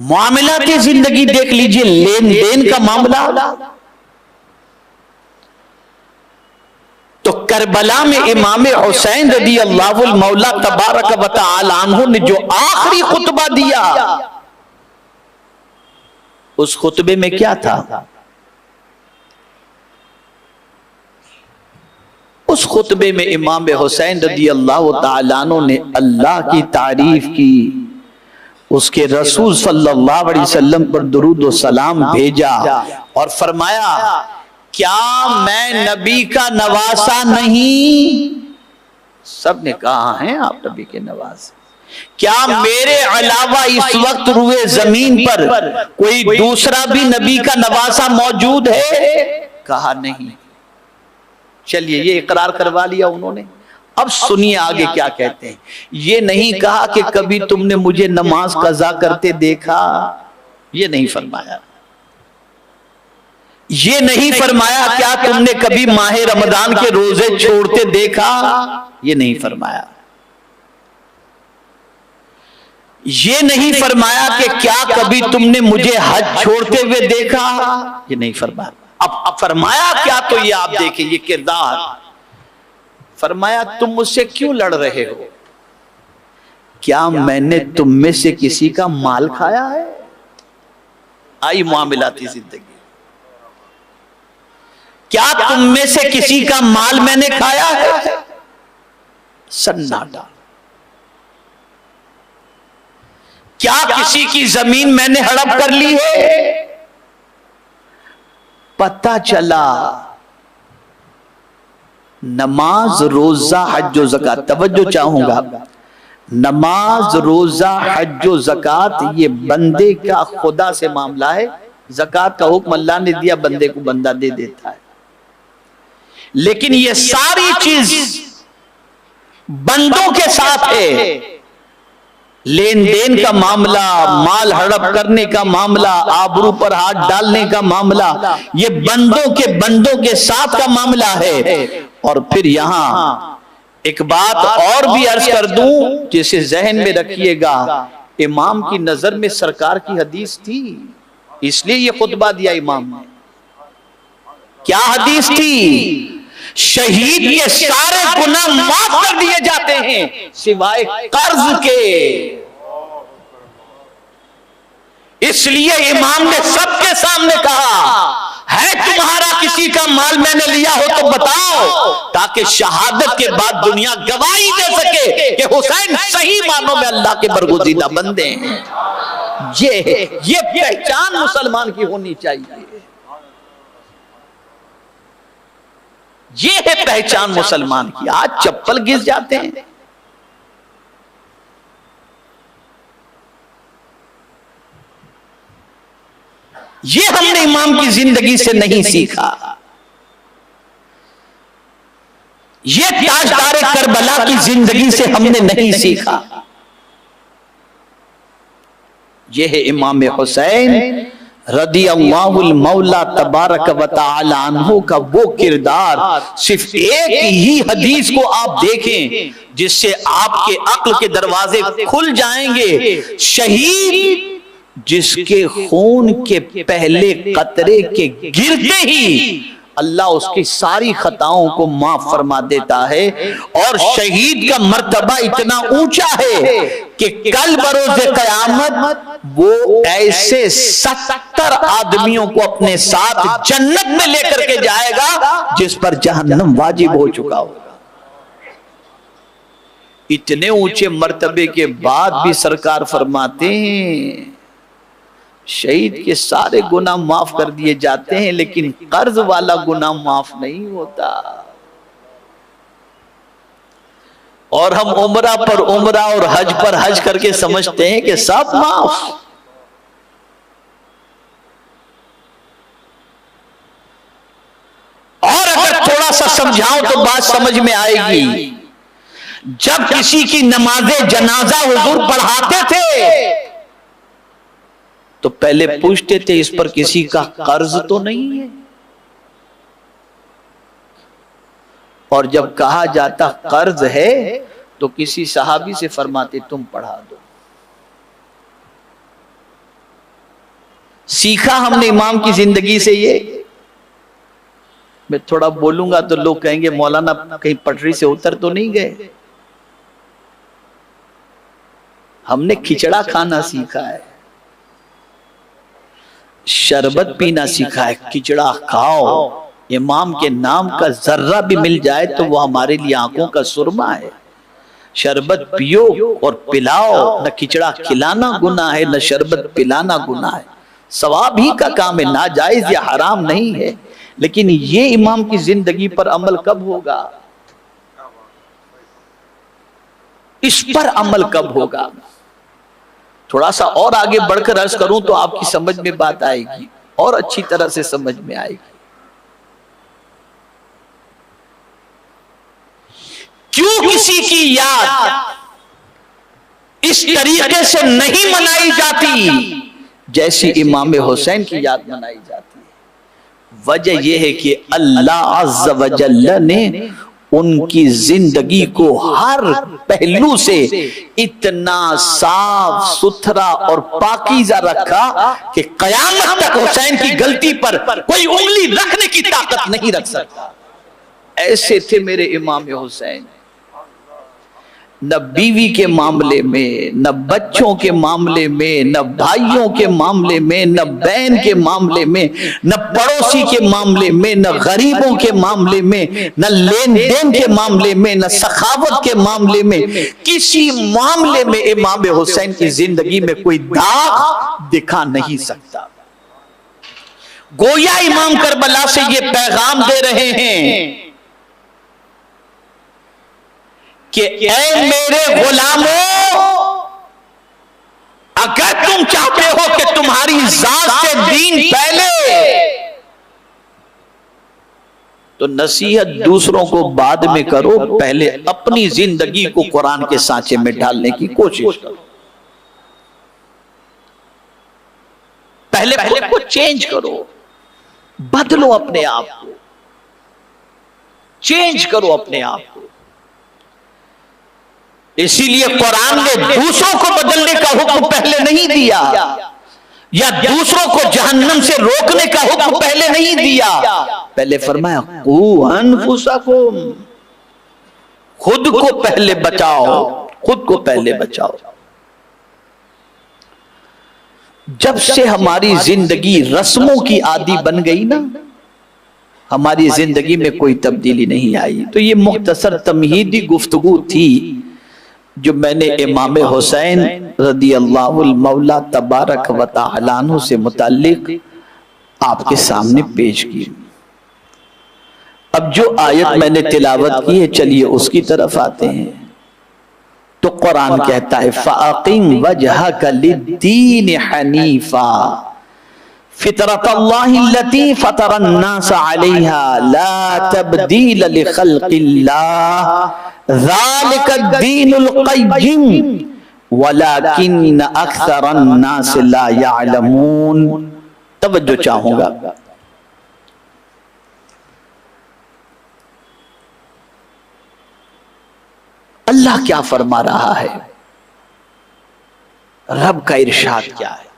معاملاتی زندگی دیکھ لیجئے، لین دین کا معاملہ، تو کربلا میں امام حسین رضی اللہ المولا تبارک و تعالی عنہ نے جو آخری خطبہ دیا، اس خطبے میں کیا تھا؟ اس خطبے میں امام حسین رضی اللہ تعالیٰ عنہ نے اللہ کی تعریف کی، اس کے رسول صلی اللہ علیہ وسلم پر درود و سلام بھیجا اور فرمایا کیا میں نبی کا نواسا نہیں؟ سب نے کہا ہیں آپ نبی کے نواسے۔ کیا میرے علاوہ اس وقت روئے زمین پر کوئی دوسرا بھی نبی کا نواسا موجود ہے؟ کہا نہیں۔ چلیے یہ اقرار کروا لیا انہوں نے، اب سنیے آگے کیا کہتے ہیں۔ یہ نہیں کہا کہ کبھی تم نے مجھے نماز قضا کرتے دیکھا، یہ نہیں فرمایا۔ یہ نہیں فرمایا کیا تم نے کبھی ماہ رمضان کے روزے چھوڑتے دیکھا، یہ نہیں فرمایا۔ یہ نہیں فرمایا کہ کیا کبھی تم نے مجھے حج چھوڑتے ہوئے دیکھا، یہ نہیں فرمایا۔ اب فرمایا کیا تو یہ آپ دیکھیں یہ کردار، فرمایا تم مجھ سے کیوں لڑ رہے ہو؟ کیا میں نے تم میں سے کسی کا مال کھایا ہے؟ آئی معاملاتی زندگی، کیا تم میں سے کسی کا مال میں نے کھایا ہے؟ سناٹا۔ کیا کسی کی زمین میں نے ہڑپ کر لی ہے؟ پتہ چلا نماز روزہ حج و زکات، توجہ چاہوں گا، نماز روزہ حج و زکات یہ بندے کا خدا سے معاملہ ہے، زکات کا حکم اللہ نے دیا، بندے کو بندہ دے دیتا ہے، لیکن یہ ساری چیز بندوں کے ساتھ ہے۔ لین دین کا معاملہ، مال ہڑپ کرنے کا معاملہ، آبرو پر ہاتھ ڈالنے کا معاملہ، یہ بندوں کے ساتھ کا معاملہ ہے۔ اور پھر یہاں ایک بات اور بھی عرض کر دوں جسے ذہن میں رکھیے گا، امام کی نظر میں سرکار کی حدیث تھی، اس لیے یہ خطبہ دیا امام نے۔ کیا حدیث تھی؟ شہید کے سارے گناہ معاف کر دیے جاتے ہیں سوائے قرض کے۔ اس لیے امام نے سب کے سامنے کہا ہے تمہارا کسی کا مال میں نے لیا ہو تو بتاؤ، تاکہ شہادت کے بعد دنیا گواہی دے سکے کہ حسین صحیح معنوں میں اللہ کے برگزیدہ بندے ہیں۔ یہ پہچان مسلمان کی ہونی چاہیے، یہ ہے پہچان مسلمان کی۔ آج چپل گھس جاتے ہیں، یہ ہم نے امام کی زندگی سے نہیں سیکھا، یہ تاجدار کربلا کی زندگی سے ہم نے نہیں سیکھا۔ یہ ہے امام حسین رضی اللہ المولا تبارک و تعالی عنہ کا وہ کردار۔ صرف ایک ہی حدیث کو آپ دیکھیں جس سے آپ کے عقل کے دروازے کھل جائیں گے۔ شہید جس کے خون کے پہلے قطرے کے گرتے ہی اللہ اس کی ساری خطاؤں کو معاف فرما دیتا ہے، اور شہید کا مرتبہ اتنا اونچا ہے کہ کل بروز قیامت وہ ایسے 70 آدمیوں کو اپنے ساتھ جنت میں لے کر کے جائے گا جس پر جہنم واجب ہو چکا ہوگا۔ اتنے اونچے مرتبے کے بعد بھی سرکار فرماتے ہیں شہید کے سارے گناہ معاف کر دیے جاتے ہیں، لیکن قرض والا گناہ معاف نہیں ہوتا۔ اور ہم عمرہ پر عمرہ اور حج پر حج کر کے سمجھتے ہیں کہ سب معاف۔ اور اگر تھوڑا سا سمجھاؤں تو بات سمجھ میں آئے گی۔ جب کسی کی نماز جنازہ حضور پڑھاتے تھے تو پہلے پوچھتے تھے اس پر کسی کا قرض تو نہیں ہے، اور جب کہا جاتا قرض ہے تو کسی صحابی سے فرماتے تم پڑھا دو۔ سیکھا ہم نے امام کی زندگی سے یہ. میں تھوڑا بولوں گا تو لوگ کہیں گے مولانا کہیں پٹری سے اتر تو نہیں گئے. ہم نے کھچڑا کھانا سیکھا ہے، شربت پینا سیکھا ہے. کھچڑا کھاؤ، امام کے نام کا ذرہ بھی مل جائے تو وہ ہمارے لیے آنکھوں کا سرما ہے. شربت پیو اور پلاؤ، نہ کھچڑا کھلانا گناہ ہے نہ شربت پلانا گناہ ہے. ثواب ہی کا کام ہے، ناجائز یا حرام نہیں ہے. لیکن یہ امام کی زندگی پر عمل کب ہوگا؟ اس پر عمل کب ہوگا؟ تھوڑا سا اور آگے بڑھ کر عرض کروں تو آپ کی سمجھ میں بات آئے گی، اور اچھی طرح سے سمجھ میں آئے گی. کیوں کسی کی یاد اس طریقے سے نہیں منائی جاتی جیسی امام حسین کی یاد منائی جاتی ہے؟ وجہ یہ ہے کہ اللہ عز و جل نے ان کی زندگی کو ہر پہلو سے اتنا صاف ستھرا اور پاکیزہ رکھا کہ قیامت تک حسین کی غلطی پر کوئی انگلی رکھنے کی طاقت نہیں رکھ سکتا. ایسے تھے میرے امام حسین. نہ بیوی کے معاملے میں، نہ بچوں کے معاملے میں، نہ بھائیوں کے معاملے میں، نہ بہن کے معاملے میں، نہ پڑوسی کے معاملے میں، نہ غریبوں کے معاملے میں، نہ لین دین کے معاملے میں، نہ سخاوت کے معاملے میں، کسی معاملے میں امام حسین کی زندگی میں کوئی داغ دکھا نہیں سکتا. گویا امام کربلا سے یہ پیغام دے رہے ہیں کہ اے میرے غلاموں، اگر تم چاہتے ہو کہ تمہاری ذات سے دین پہلے تو نصیحت دوسروں کو بعد میں کرو، پہلے اپنی زندگی کو قرآن کے سانچے میں ڈالنے کی کوشش کرو. پہلے خود کو چینج کرو، بدلو اپنے آپ کو، چینج کرو اپنے آپ کو. اسی لیے قرآن نے دوسروں کو بدلنے کا حکم پہلے نہیں دیا، یا دوسروں کو جہنم سے روکنے کا حکم پہلے نہیں دیا. پہلے فرمایا قو انفسکم، خود کو پہلے بچاؤ، خود کو پہلے بچاؤ. جب سے ہماری زندگی رسموں کی عادی بن گئی نا، ہماری زندگی میں کوئی تبدیلی نہیں آئی. تو یہ مختصر تمہیدی گفتگو تھی جو میں نے امام حسین رضی اللہ المولا تبارک و تعالی عنہ سے متعلق آپ کے سامنے پیش کی. اب جو آیت میں نے تلاوت کی ہے، چلیے اس کی طرف آتے ہیں. تو قرآن کہتا ہے فَأَقِمْ وَجْهَكَ لِلدِّينِ حَنِيفًا فِطْرَةَ اللَّهِ الَّتِي فَطَرَ النَّاسَ عَلَيْهَا لَا تَبْدِيلَ لِخَلْقِ اللَّهِ ذَلِكَ الدِّينُ الْقَيِّمُ وَلَكِنَّ أَكْثَرَ النَّاسِ لَا يَعْلَمُونَ. توجہ چاہوں گا. اللہ کیا فرما رہا ہے، رب کا ارشاد کیا ہے؟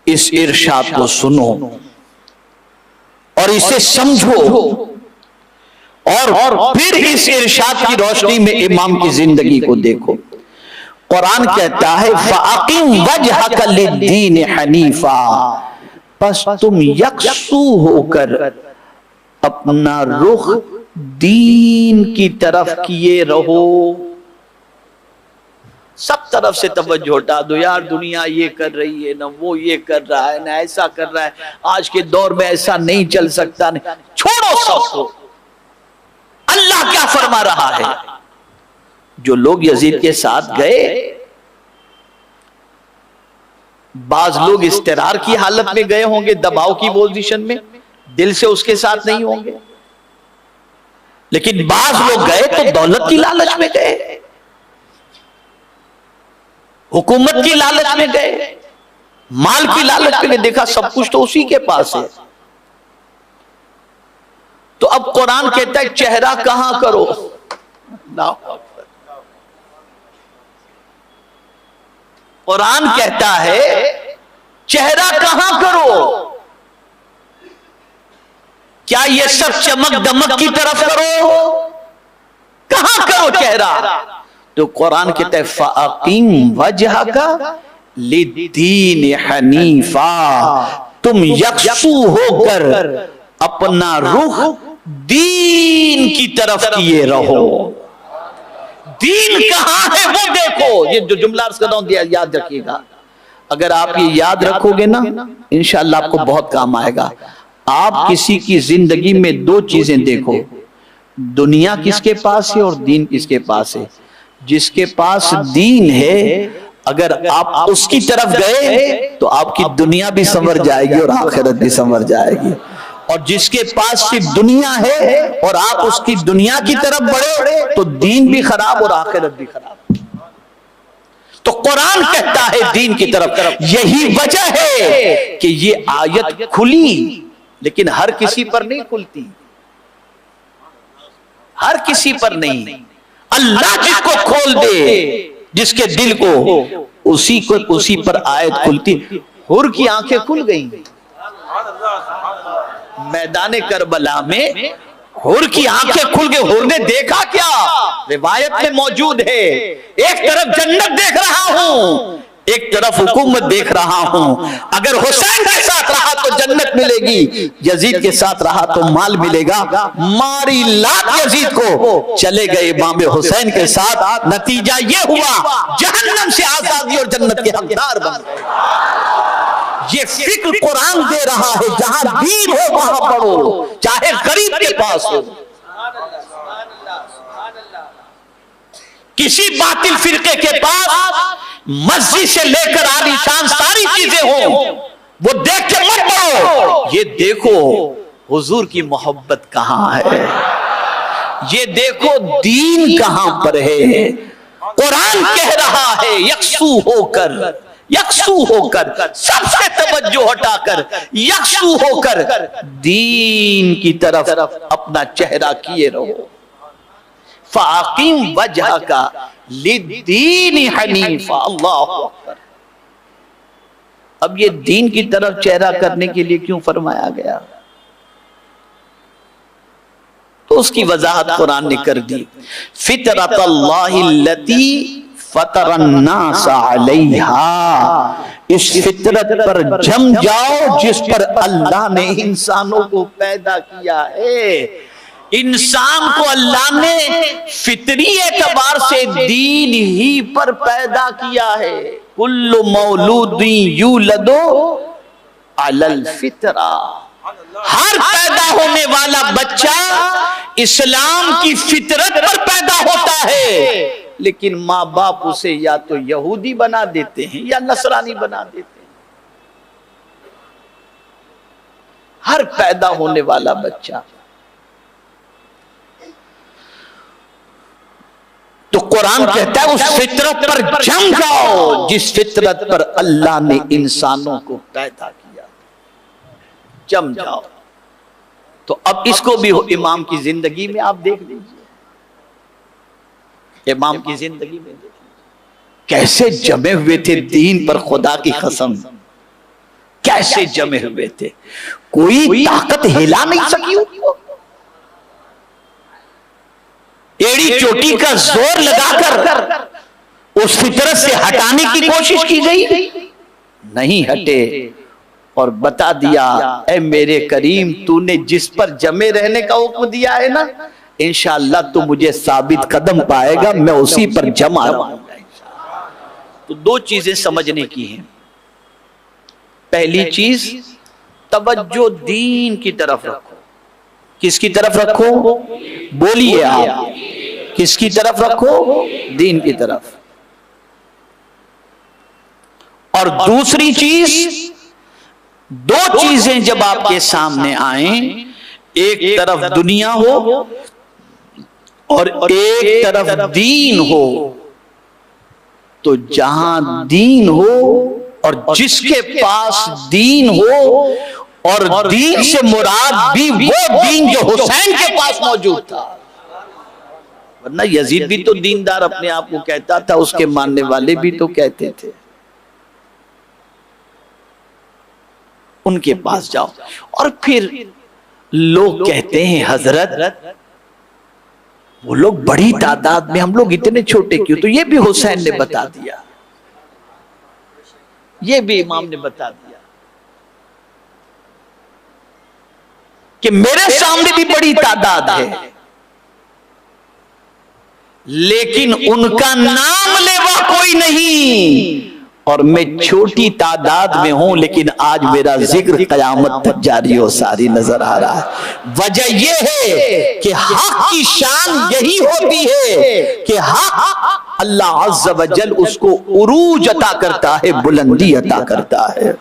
اس ارشاد کو سنو اور اسے سمجھو، اور پھر اس ارشاد کی روشنی میں امام کی زندگی کو دیکھو. قرآن کہتا ہے فَأَقِمْ وَجْهَكَ لِلدِّينِ حَنِيفًا، پس تم یکسو ہو کر اپنا رخ دین کی طرف کیے رہو. سب طرف سے توجہ ہٹا دو. یار دنیا یہ کر رہی ہے، نہ وہ یہ کر رہا ہے، نہ ایسا کر رہا ہے، آج کے دور میں ایسا نہیں چل سکتا. چھوڑو سب کو. اللہ کیا فرما رہا ہے؟ جو لوگ یزید کے ساتھ گئے، بعض لوگ استرار کی حالت میں گئے ہوں گے، دباؤ کی پوزیشن میں، دل سے اس کے ساتھ نہیں ہوں گے. لیکن بعض لوگ گئے تو دولت کی لالچ میں گئے، حکومت کی لالچ میں گئے، مال کی لالچ میں گئے. دیکھا سب کچھ تو اسی کے پاس ہے. تو اب قرآن کہتا ہے چہرہ کہاں کرو. قرآن کہتا ہے چہرہ کہاں کرو؟ کیا یہ سب چمک دمک کی طرف کرو؟ کہاں کرو چہرہ؟ تو قرآن کہتا ہے فَأَقِمْ وَجْهَكَ لِلدِّينِ حَنِيفًا، تم یکسو ہو کر اپنا رخ دین کی طرف کیے رہو۔ دین کہاں ہے وہ دیکھو۔ یہ جو جملہ عرض کر رہا ہوں یاد رکھیے گا، اگر آپ یہ یاد رکھو گے نا انشاءاللہ آپ کو بہت کام آئے گا۔ آپ کسی کی زندگی میں دو چیزیں دیکھو، دنیا کس کے پاس ہے اور دین کس کے پاس ہے۔ جس کے پاس دین ہے اگر آپ اس کی طرف گئے تو آپ کی دنیا بھی سنور جائے گی اور آخرت بھی سنور جائے گی، اور جس کے پاس صرف دنیا ہے اور آپ اس کی دنیا کی طرف بڑھے تو دین بھی خراب اور آخرت بھی خراب۔ تو قرآن کہتا ہے دین کی طرف۔ یہی وجہ ہے کہ یہ آیت کھلی لیکن ہر کسی پر نہیں کھلتی، ہر کسی پر نہیں۔ اللہ جس کو کھول دے، جس کے دل کو، اسی پر آیت کھلتی۔ حور کی آنکھیں کھل گئیں میدان کربلا میں، حور کی آنکھیں کھل گئے۔ حور نے دیکھا کیا؟ روایت میں موجود ہے، ایک طرف جنت دیکھ رہا ہوں، ایک طرف حکومت دیکھ رہا ہوں۔ اگر حسین کے ساتھ رہا تو جنت ملے گی، یزید کے ساتھ رہا تو مال ملے گا۔ ماری لات یزید کو، چلے گئے امام حسین کے ساتھ، نتیجہ یہ ہوا جہنم سے آزادی اور جنت کے حقدار بن گئے۔ یہ فکر قرآن دے رہا ہے، جہاں دین ہو وہاں پڑھو، چاہے غریب کے پاس ہو۔ کسی باطل فرقے کے پاس مسجد سے لے کر عالیشان ساری چیزیں ہوں، وہ دیکھ کے مت پڑھو، یہ دیکھو حضور کی محبت کہاں ہے، یہ دیکھو دین کہاں پر ہے۔ قرآن کہہ رہا ہے یکسو ہو کر، یکسو ہو کر، سب سے توجہ ہٹا کر، یکسو ہو کر دین کی طرف اپنا چہرہ کیے رہو۔ فَأَقِمْ وَجْهَكَ لِلدِّينِ حَنِيفًا، اللہ اکبر۔ اب یہ دین کی طرف چہرہ کرنے کے لیے کیوں فرمایا گیا؟ تو اس کی وضاحت قرآن نے کر دی۔ فطرت اللہ التی فطر الناس علیہا، اس فطرت پر جم جاؤ جس پر اللہ نے انسانوں کو پیدا کیا ہے۔ انسان کو اللہ نے فطری اعتبار سے دین ہی پر پیدا کیا ہے۔ کل مولود یولد علی الفطرہ، ہر پیدا ہونے والا بچہ اسلام کی فطرت پر پیدا ہوتا ہے، لیکن ماں باپ اسے یا تو یہودی بنا دیتے ہیں یا نصرانی بنا دیتے ہیں۔ ہر پیدا ہونے والا بچہ۔ تو قرآن کہتا ہے اس فطرت پر جم جاؤ جس فطرت پر اللہ نے انسانوں کو پیدا کیا، جم جاؤ۔ تو اب اس کو بھی امام کی زندگی میں آپ دیکھ لیجئے، امام کی زندگی میں کیسے جمے ہوئے تھے دین پر، خدا کی قسم کیسے جمے ہوئے تھے، کوئی طاقت ہلا نہیں سکی ہوتی۔ ایڑی چوٹی کا زور لگا کر اس فطرت سے ہٹانے کی کوشش کی گئی، نہیں ہٹے، اور بتا دیا اے میرے کریم تو نے جس پر جمے رہنے کا حکم دیا ہے نا، انشاءاللہ تو مجھے ثابت قدم پائے گا، میں اسی پر جمع رہوں گا۔ تو دو چیزیں سمجھنے کی ہیں۔ پہلی چیز توجہ دین کی طرف رکھو۔ کس کی طرف رکھو؟ بولیے آپ، کس کی طرف رکھو؟ دین کی طرف۔ اور دوسری چیز، دو چیزیں جب آپ کے سامنے آئیں، ایک طرف دنیا ہو اور ایک طرف دین ہو، تو جہاں دین ہو اور جس کے پاس دین ہو، اور دین سے مراد بھی وہ دین جو حسین کے پاس موجود تھا، ورنہ یزید بھی تو دیندار اپنے آپ کو کہتا تھا، اس کے ماننے والے بھی تو کہتے تھے۔ ان کے پاس جاؤ. اور پھر لوگ کہتے ہیں حضرت وہ لوگ بڑی تعداد میں، ہم لوگ اتنے چھوٹے کیوں؟ تو یہ بھی حسین نے بتا دیا، یہ بھی امام نے بتا دیا کہ میرے سامنے بھی بڑی تعداد ہے، لیکن ان کا نام لیوا کوئی نہیں، اور میں چھوٹی تعداد میں ہوں، لیکن آج میرا ذکر قیامت تک جاری و ساری نظر آ رہا ہے. وجہ یہ ہے کہ حق کی شان یہی ہوتی ہے کہ حق اللہ عز و جل اس کو عروج عطا کرتا ہے، بلندی عطا کرتا ہے.